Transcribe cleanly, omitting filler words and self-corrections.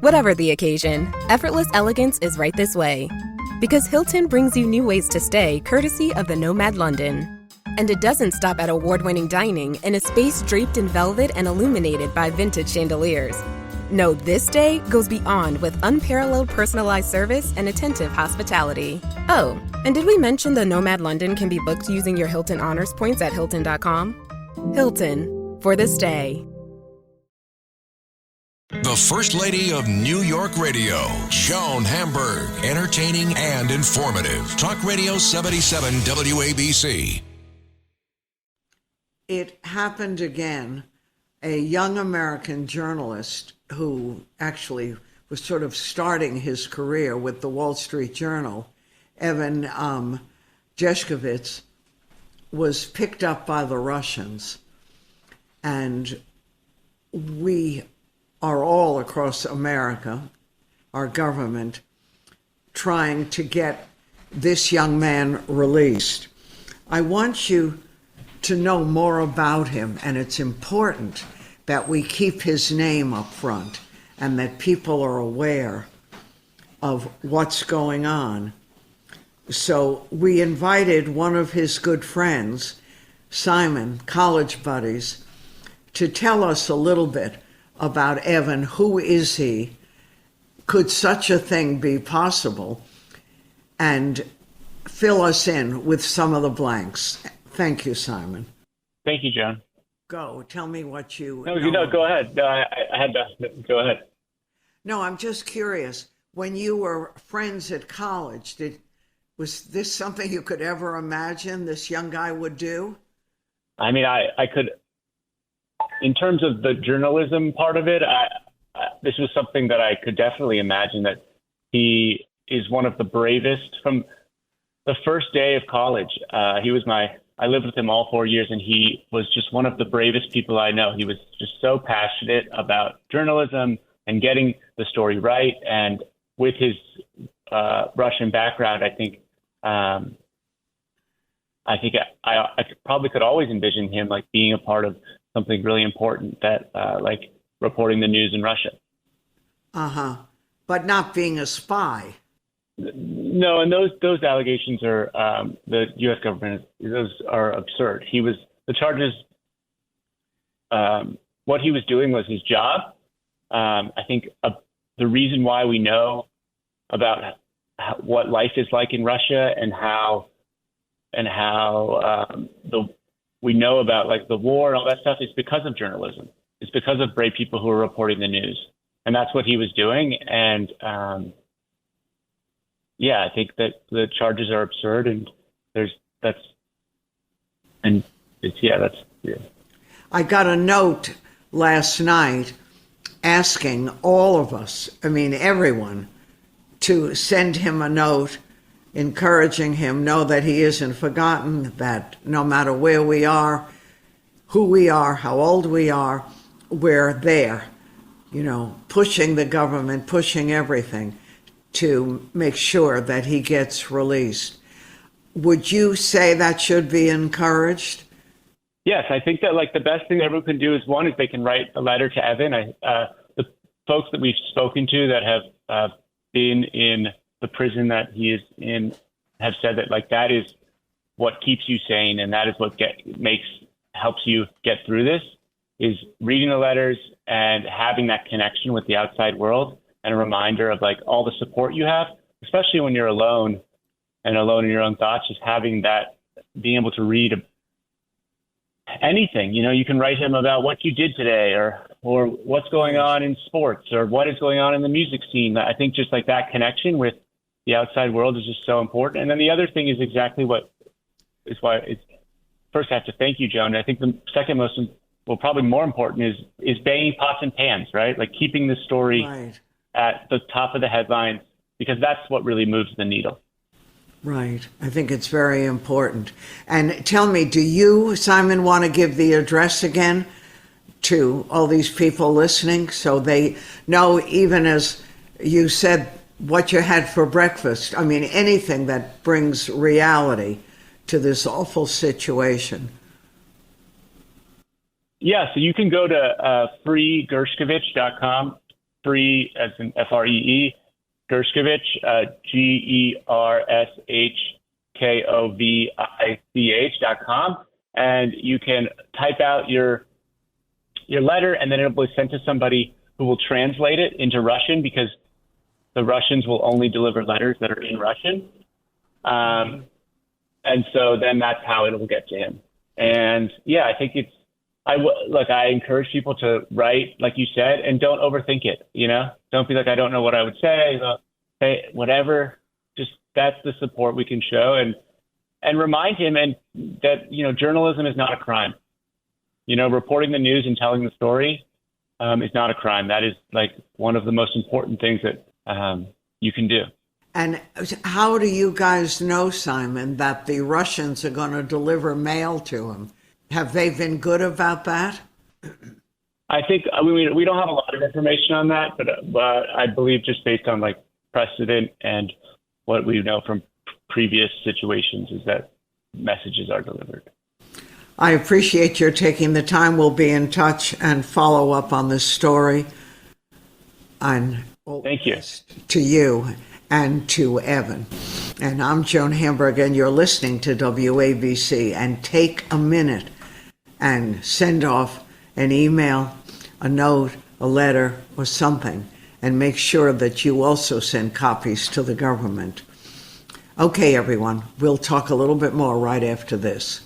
Whatever the occasion, effortless elegance is right this way. Because Hilton brings you new ways to stay courtesy of the Nomad London. And it doesn't stop at award-winning dining in a space draped in velvet and illuminated by vintage chandeliers. No, this day goes beyond with unparalleled personalized service and attentive hospitality. Oh, and did we mention the Nomad London can be booked using your Hilton Honors points at Hilton.com? Hilton, for the stay. The First Lady of New York Radio, Joan Hamburg. Entertaining and informative. Talk Radio 77 WABC. It happened again. A young American journalist who actually was sort of starting his career with the Wall Street Journal, Evan Gershkovich, was picked up by the Russians. And we are all across America, our government, trying to get this young man released. I want you to know more about him, and it's important that we keep his name up front and that people are aware of what's going on. So we invited one of his good friends, Simon, college buddies, to tell us a little bit about Evan. Who is he? Could such a thing be possible? And fill us in with some of the blanks. Thank you, Simon. Thank you, Joan. Go. Tell me what you No, know. go ahead. No, I had to. Go ahead. No, I'm just curious. When you were friends at college, was this something you could ever imagine this young guy would do? I mean, I could, in terms of the journalism part of it, this was something that I could definitely imagine, that he is one of the bravest. From the first day of college, I lived with him all 4 years, and he was just one of the bravest people I know. He was just so passionate about journalism and getting the story right. And with his Russian background, I think I probably could always envision him like being a part of something really important, that like reporting the news in Russia. But not being a spy. No, and those allegations are the U.S. government. Those are absurd. The charges. What he was doing was his job. I think the reason why we know about what life is like in Russia and how we know about like the war and all that stuff is because of journalism. It's because of brave people who are reporting the news, and that's what he was doing. And I think that the charges are absurd, and I got a note last night asking all of us, I mean everyone, to send him a note encouraging him, know that he isn't forgotten, that no matter where we are, who we are, how old we are, we're there, pushing the government, pushing everything to make sure that he gets released. Would you say that should be encouraged? Yes, I think that like the best thing everyone can do is they can write a letter to Evan. The folks that we've spoken to that have been in the prison that he is in have said that like that is what keeps you sane, and that is what helps you get through this, is reading the letters and having that connection with the outside world, and a reminder of like all the support you have, especially when you're alone and alone in your own thoughts. Just having that, being able to read anything, you can write him about what you did today, or what's going on in sports, or what is going on in the music scene. I think just like that connection with the outside world is just so important. And then the other thing is exactly what is why it's first I have to thank you, Joan. I think the second most, probably more important is banging pots and pans, right? Like keeping the story at the top of the headlines, because that's what really moves the needle. Right. I think it's very important. And tell me, do you, Simon, want to give the address again to all these people listening so they know, even as you said, what you had for breakfast? I mean, anything that brings reality to this awful situation. Yeah, so you can go to freegershkovich.com free, as in Free, Gershkovich, GERSHKOVICH.com. And you can type out your letter, and then it'll be sent to somebody who will translate it into Russian, because the Russians will only deliver letters that are in Russian. And so then that's how it'll get to him. And yeah, I think I encourage people to write, like you said, and don't overthink it. Don't be like, I don't know what I would say. Say whatever. Just that's the support we can show, and remind him that journalism is not a crime. Reporting the news and telling the story is not a crime. That is like one of the most important things that you can do. And how do you guys know, Simon, that the Russians are going to deliver mail to him? Have they been good about that? I think we don't have a lot of information on that, but I believe just based on like precedent and what we know from previous situations is that messages are delivered. I appreciate your taking the time. We'll be in touch and follow up on this story. And thank you to you and to Evan. And I'm Joan Hamburg, and you're listening to WABC. And take a minute and send off an email, a note, a letter, or something, and make sure that you also send copies to the government. Okay, everyone, we'll talk a little bit more right after this.